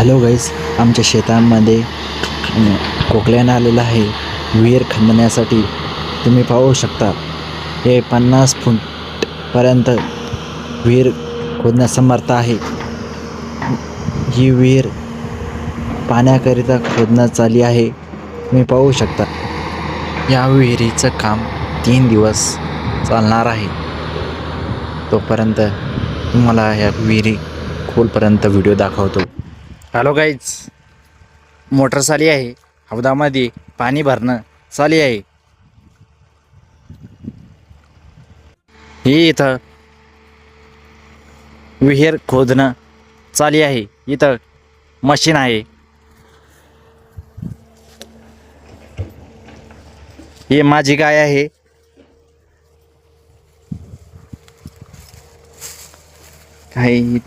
Hello गाईस, आमच्या शेतामध्ये कोकल्यानं आलेला आहे विहीर खणण्यासाठी. तुम्ही पाहू शकता हे 50 फूटपर्यंत विहीर खोदण्यास समर्थ आहे. ही विहीर पाण्याकरिता खोदण्यात आली आहे. तुम्ही पाहू शकता या विहिरीचं काम 3 दिवस चालणार आहे. तोपर्यंत तुम्हाला या विहिरी खोलपर्यंत व्हिडिओ दाखवतो. हॅलो गाईज, मोटर चाली आहे. हौदामध्ये पाणी भरणं चाली आहे. ही इथं विहीर खोदणं चाली आहे. इथं मशीन आहे. ही माझी गाय आहे. काही